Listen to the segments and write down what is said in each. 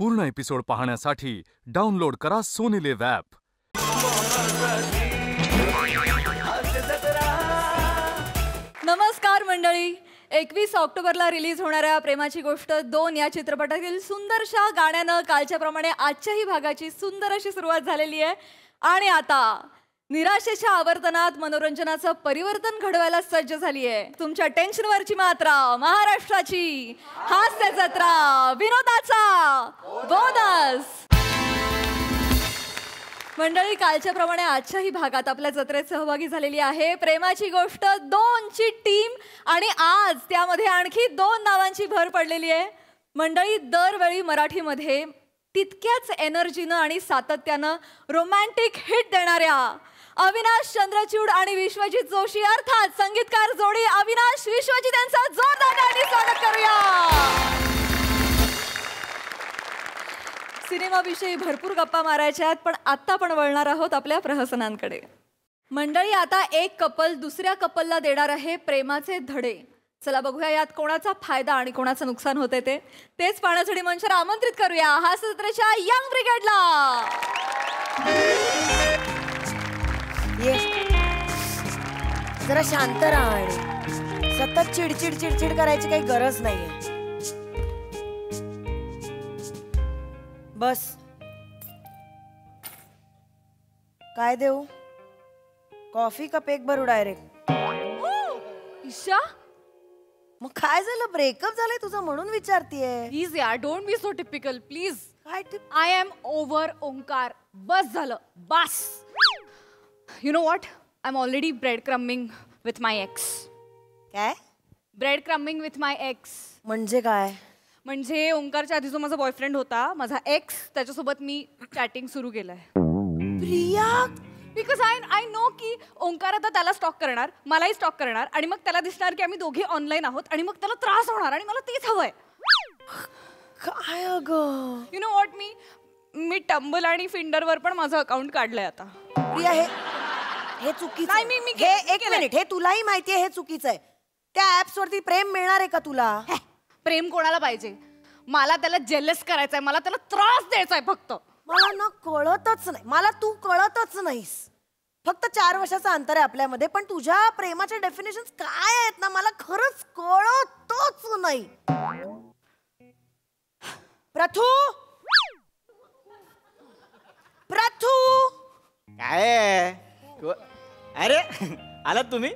पूर्ण एपिसोड पाहण्यासाठी डाउनलोड करा सोनी लिव्ह ॲप. नमस्कार मंडळी. 21 ऑक्टोबरला रिलीज होणाऱ्या प्रेमाची गोष्ट 2 या चित्रपटातील सुंदरशा गाण्यानं कालच्याप्रमाणे आजच्याही भागाची सुंदर अशी सुरुवात झालेली आहे. आणि आता निराशेच्या आवर्तनात मनोरंजनाचं परिवर्तन घडवायला सज्ज झाली आहे तुमच्या टेन्शनवरची मात्रा, महाराष्ट्राची हास्य जत्रा, विनोदाचा बोनस. मंडळी, कालच्याप्रमाणे आजच्याही भागात आपल्या जत्रेत सहभागी झालेली आहे प्रेमाची गोष्ट 2 ची टीम. आणि आज त्यामध्ये आणखी 2 नावांची भर पडलेली आहे. मंडळी, दरवेळी मराठीमध्ये तितक्याच एनर्जीनं आणि सातत्यानं रोमॅन्टिक हिट देणाऱ्या अविनाश चंद्रचूड आणि विश्वजित जोशी अर्थात संगीतकार जोडी अविनाश विश्वजित यांचा जोरदार टाळ्यांनी स्वागत करूया. सिनेमाविषयी भरपूर गप्पा मारायच्या आहेत, पण आता पण वळणार आहोत आपल्या प्रहसनांकडे. मंडळी, आता एक कपल दुसऱ्या कपलला देणार आहे प्रेमाचे धडे. चला बघूया यात कोणाचा फायदा आणि कोणाचं नुकसान होते तेच पाहण्यासाठी मंचावर आमंत्रित करूया हास्य जत्रेच्या यंग ब्रिगेडला. जरा शांत राहा आणि सतत चिडचिड चिडचिड करायची काही गरज नाहीये. बस. काय देऊ? कॉफी का पेक भरू डायरेक्ट? ईशा, मग काय झालं? ब्रेकअप झालंय तुझं म्हणून विचारतीये. प्लीज यार, don't be so typical please. काय आय एम ओव्हर ओंकार. बस झालं, बस. You know what, I am already breadcrumbing with my ex. काय? Breadcrumbing with my ex म्हणजे काय? म्हणजे ओंकारच्या आधी जो माझा बॉयफ्रेंड होता, माझा एक्स, त्याच्यासोबत मी चॅटिंग सुरू केलंय. प्रिया, बिकॉज आय नो की ओंकार आता त्याला स्टॉक करणार, मलाही स्टॉक करणार, आणि मग त्याला दिसणार की आम्ही दोघे ऑनलाईन आहोत आणि मग त्याला त्रास होणार आणि मला तेच हवंय. काय अगं? You know what, me tumble आणि फिंडरवर पण माझं अकाउंट काढलंय आता. प्रिया, हे चुकीचं आहे. मी हे एक मिनिट, हे तुलाही माहितीये हे चुकीचं आहे. त्या ऍप्स वरती प्रेम मिळणार आहे का तुला? प्रेम कोणाला पाहिजे? मला त्याला जेलस करायचंय, मला त्याला त्रास द्यायचाय फक्त. मला ना कळतच नाही, मला तू कळतच नाहीस. फक्त 4 वर्षाचं अंतर आहे आपल्यामध्ये, पण तुझ्या प्रेमाच्या डेफिनेशन काय आहेत ना मला खरंच कळतच नाही. प्रथू, प्रथू, काय? अरे आलात तुम्ही?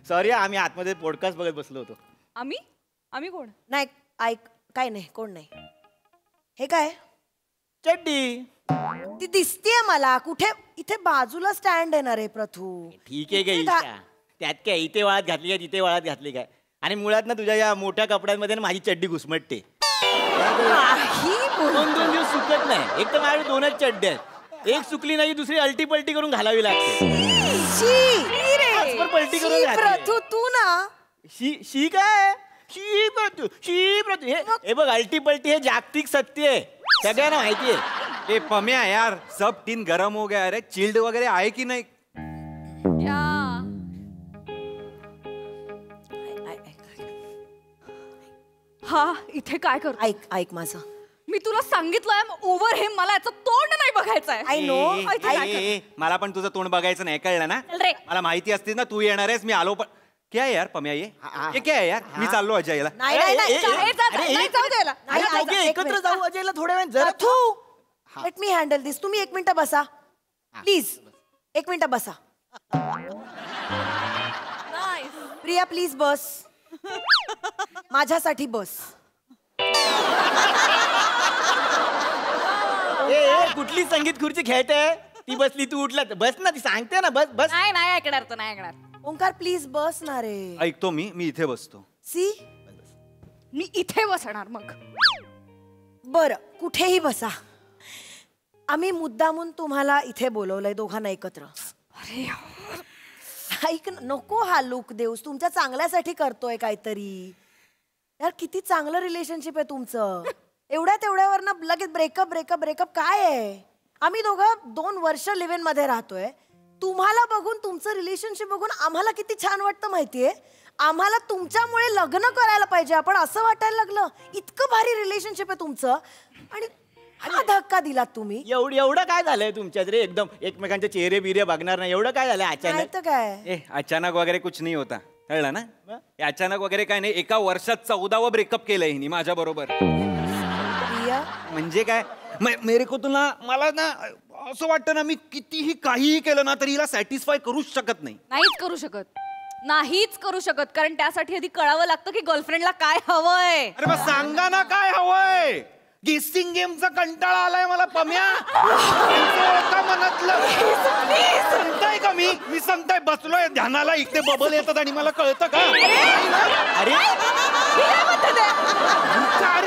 सॉरी, आम्ही आतमध्ये पॉडकास्ट बघत बसलो होतो. आम्ही कोण? नाही ऐक, काय नाही, कोण नाही. हे काय? चड्डी. ती दिसतीये मला कुठे? इथे बाजूला स्टँड येणार आहे प्रथू. ठीक आहे काय ईशा, त्यात काय इथे वाळत घातली काय तिथे वाळत घातली काय? आणि मुळात ना तुझ्या या मोठ्या कपड्यांमध्ये माझी चड्डी घुसमटते. 2 दिवस सुकत नाही. एक तर माझ्या 2च चड्ड्या आहेत. एक सुकली नाही, दुसरी अलटी पलटी करून घालावी लागते. पलटी करून प्रथू तू ना शी काय? शी प्रथू हे बघ, अल्टी पलटी हे जागतिक सत्य आहे, सगळ्यांना माहिती आहे. ए पम्या यार, सब टीन गरम हो गया. अरे चिल्ड वगैरे आहे की नाही? हा, इथे काय करतो? ऐक ऐक माझं, मी तुला सांगितलंय ओव्हर हे, मला याचं तोंड नाही बघायचंय. I know. मला पण तुझं तोंड बघायचं नाही, कळलं ना? मला माहिती असते ना तू येणार आहेस, मी आलो. पण क्या यार पम्या, ये क्या है यार? मी चाललो अजयला. एकत्र जाऊ अजयला थोड्या वेळ. प्रथू, लेट मी हँडल दिस. तुम्ही 1 मिनिट बसा प्लीज. 1 मिनिट बसा. प्रिया प्लीज बस, माझ्यासाठी बस. कुठली संगीत खुर्ची खेळते? ती बसली, तू उठला, बस ना. ती सांगते ना बस बस. नाही ऐकणार, तर नाही ऐकणार. ओंकार प्लीज बस ना रे. ऐकतो मी इथे बसतो. सी, मी इथे बसणार मग. बरं, कुठेही बसा. आम्ही मुद्दामून तुम्हाला इथे बोलवलंय दोघांना एकत्र. अरे ऐक, नको हा लुक देऊस, तुमच्या चांगल्यासाठी करतोय काहीतरी. यार किती चांगलं रिलेशनशिप आहे तुमचं. एवढ्यावर ना लगेच ब्रेकअप ब्रेकअप ब्रेकअप काय आहे? आम्ही दोघं 2 वर्ष लिव्ह इन मध्ये राहतोय. तुम्हाला बघून, तुमचं रिलेशनशिप बघून आम्हाला किती छान वाटतं माहितीये. आम्हाला तुमच्यामुळे लग्न करायला पाहिजे आपण, असं वाटायला लागलं. इतकं भारी रिलेशनशिप आहे तुमचं. आणि हा धक्का दिलात तुम्ही? एवढं काय झालंय तुमच्यात रे? एकदम एकमेकांचे चेहरे बिरे बघणार नाही, एवढं काय झालंय नाही अचानक? तर काय. ए अचानक वगैरे कुछ नाही होता, कळलं ना? हे अचानक वगैरे काय नाही, एका वर्षात 14वा ब्रेकअप केलंय हिने माझ्या बरोबर. प्रिया, म्हणजे काय मेरे को तुला मला ना असं वाटतं ना, मी कितीही काहीही केलं ना तरी हिला सॅटिस्फाय करूच शकत नाही. नाहीच करू शकत कारण त्यासाठी आधी कळावं लागतं की गर्लफ्रेंडला काय हवंय. अरे मग सांगा ना काय हवंय. गेसिंग गेमचा कंटाळा आलाय मला पम्या. का मनातलं सांगताय का मी सांगताय बसलोय ध्यानाला, इकडे बबल येतात आणि मला कळतं का? अरे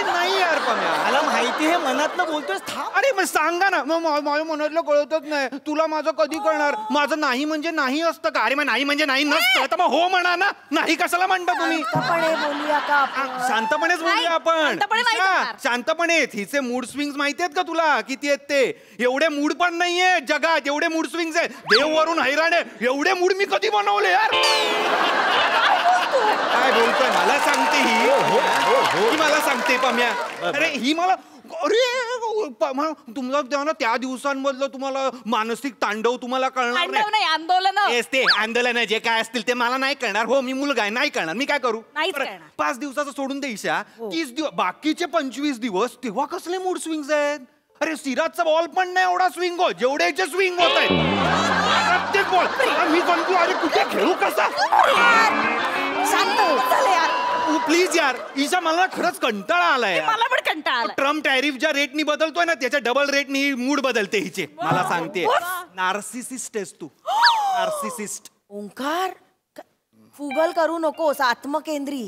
नाही यार पम्या, मला माहिती हे मनातलं बोलतोय. अरे मग सांगा ना. मग माझ्या मनातलं कळतच नाही, तुला माझं कधी कळणार? माझं नाही म्हणजे नाही असतं का? अरे मग नाही म्हणजे नाही नसतं तर मग हो म्हणा ना. नाही कशाला म्हणता तुम्ही? शांतपणे बोलूया का आपण? शांतपणेच बोलूया आपण. शांतपणे नाही जमणार. शांतपणे. हिचे मूड स्विंग्स माहिती आहेत का तुला किती आहेत ते? एवढे मूड पण नाहीये जगात, एवढे मूड स्विंग्स आहेत. देव वरून हैराण आहे, एवढे मूड मी कधी बनवले यार? काय बोलतोय? मला सांगते ही मला सांगते पम्या. अरे ही मला तुम्हाला त्या दिवसांमधलं तुम्हाला मानसिक तांडव तुम्हाला कळणार नाही आंदोलन. ते आंदोलन जे काय असतील ते मला नाही कळणार. हो मी मुलगा आहे, नाही कळणार. मी काय करू? नाहीच बरं, कळणार. 5 दिवसाचं सोडून दे ईशा. 30 दिवस बाकीचे 25 दिवस तेव्हा कसले मूड स्विंग्स आहेत? अरे सिराजचा बॉल पण नाही एवढा स्विंग हो जेवढ्याचे स्विंग होत आहेत प्रत्येक बॉल. मी म्हणतो अरे कुठे खेळू कसा? शांत हो, चल यार. प्लीज यार ईशा, मला खरंच कंटाळा आलाय. मला पण कंटाळा आलाय. ट्रम्प टॅरिफ ज्या रेटनी बदलतोय ना त्याच्या डबल रेटनी मूड बदलते हिचे. मला सांगते नार्सिसिस्ट आहेस तू. नार्सिसिस्ट. ओंकार, फुगल करू नकोस, आत्मकेंद्री.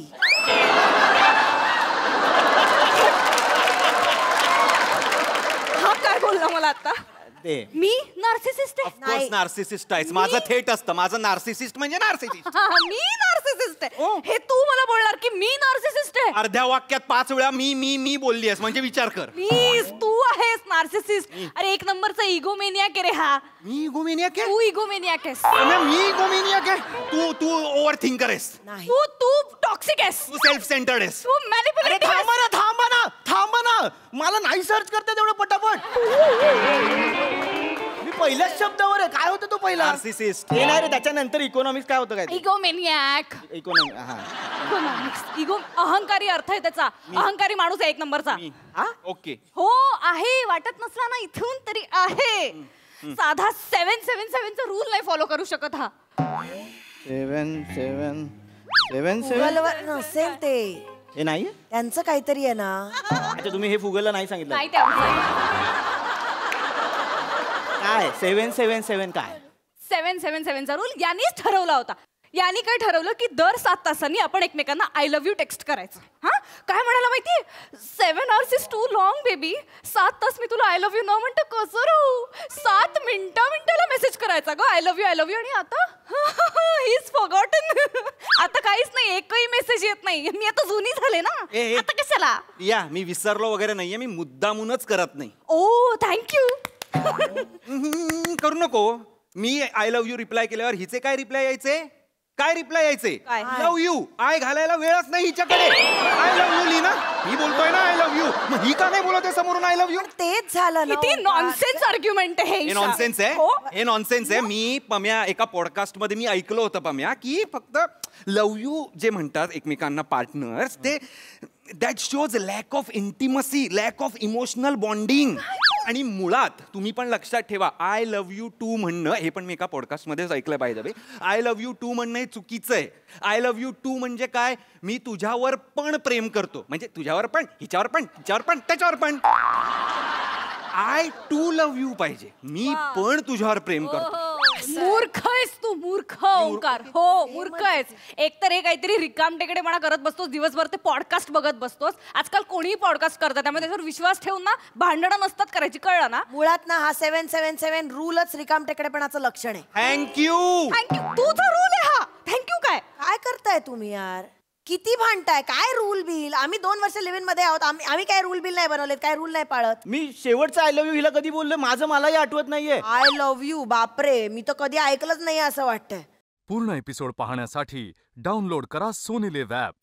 हा काय बोलला मला आता? मी नार्सिसिस्ट आहे? ऑफकोर्स नार्सिसिस्ट आहेस. माझं थेट असतं. माझं नार्सिसिस्ट म्हणजे नार्सिसिस्ट. मी नार्सिसिस्ट आहे हे तू मला बोलणार की मी नार्सिसिस्ट आहे? अर्ध्या वाक्यात 5 वेळा मी बोलली आहेस म्हणजे विचार कर. प्लीज, तू आहेस नार्सिसिस्ट. अरे एक नंबरचा इगोमेनियाक आहे रे हा. मी इगोमेनियाक आहे? तू इगोमेनियाक आहेस. मी इगोमेनियाक आहे? तू ओव्हर थिंकर आहेस. नाही, तू टॉक्सिक आहेस. तू सेल्फ सेंटर्ड आहेस. तू मॅनिप्युलेटिव्ह आहेस. थांबा ना. मला नाही सर्च करते तेवढं पटापट. मी पहिल्याच शब्दावर आहे. काय होतं तो पहिला? नार्सिसिस्ट. हे नाही रे, त्याच्यानंतर इकॉनॉमिक्स काय होतं? काय इगोमेनियाक. इकॉनॉमिक्स. इगो अहंकारी अर्थ आहे त्याचा. अहंकारी माणूस आहे एक नंबरचा. ओके. हो आहे, वाटत नसला ना इथून तरी आहे. साधा 777 चा रूल नाही फॉलो करू शकत हा. 7 फुगलवर नसेल ते, हे नाही त्यांचं काहीतरी आहे ना. अच्छा, तुम्ही हे फुगलला नाही सांगितलं नाही त्या काय? 777 काय? 777 चा रूल यांनीच ठरवला होता. यांनी काय ठरवलं की दर 7 तासांनी आपण एकमेकांना आय लव्ह यू टेक्स्ट करायचं. हा काय म्हणाला माहिती? 7 hours is too long baby. 7 तास मी तुला आय लव्ह यू न म्हणतो कसं राहू? 7 मिनिटाला मेसेज करायचा ग आय लव्ह यू. आणि आता इज फॉरगॉटन. आता काहीच नाही, एकही मेसेज येत नाही. मी आता जुनी झाले ना. आता कशाला? या मी विसरलो वगैरे नाहीये, मी मुद्दामूनच करत नाही. ओ थँक्यू. करू नको. मी आय लव्ह यू रिप्लाय केल्यावर हिचे काय रिप्लाय यायचे? काय रिप्लाय यायचे? काय? Love you. आय घालायला वेळच नाही हिच्याकडे. आय लव्ह यू लिहिना. मी बोलतोय ना आय लव्ह यू, मग ही का नाही बोलत आहे समोरून आय लव्ह यू? तेच झालं ना. किती नॉनसेन्स आर्ग्युमेंट आहे हे नॉनसेन्स आहे. हे नॉनसेन्स आहे. मी पम्या एका पॉडकास्ट मध्ये मी ऐकलं होतं पम्या की फक्त लव्ह यू जे म्हणतात एकमेकांना पार्टनर्स, ते that shows lack of intimacy, lack of emotional bonding. आणि मुळात तुम्ही पण लक्षात ठेवा, आय लव्ह यू टू म्हणणं, हे पण मी एका पॉडकास्टमध्येच ऐकलं पाहिजे. आय लव्ह यू टू म्हणणं हे चुकीचं आहे. आय लव्ह यू टू म्हणजे काय? मी तुझ्यावर पण प्रेम करतो, म्हणजे तुझ्यावर पण, हिच्यावर पण, हिच्यावर पण, त्याच्यावर पण. आय टू लव्ह यू पाहिजे. मी पण तुझ्यावर प्रेम करतो. मूर्ख आहेस तू, मूर्ख ओंकार. हो मूर्ख आहेस. एकतर हे काहीतरी रिकाम टेकडेपणा करत बसतोस दिवसभर, ते पॉडकास्ट बघत बसतोस. आजकाल कोणीही पॉडकास्ट करतात, त्यामुळे त्याच्यावर विश्वास ठेवून ना भांडणं नसतात करायची, कळलं ना? मुळात ना हा 777 रूलच रिकाम टेकडेपणाचं लक्षण आहे. थँक्यू. थँक्यू. तुझा रूल आहे हा. थँक्यू काय? काय करताय तुम्ही यार? किती भांडताय? काय रूल बिल? आम्ही 2 वर्ष लिव्ह इन मध्ये आहोत. आम्ही काय रूल बिल नाही बनवलेत, काय रूल नाही पाळत. मी शेवटचं आय लव्ह यू हिला कधी बोललो? माझं मलाही आठवत नाहीये. आय लव्ह यू, बापरे, मी तर कधी ऐकलंच नाही असं वाटतंय. पूर्ण एपिसोड पाहण्यासाठी डाउनलोड करा सोनी लिव्ह ॲप.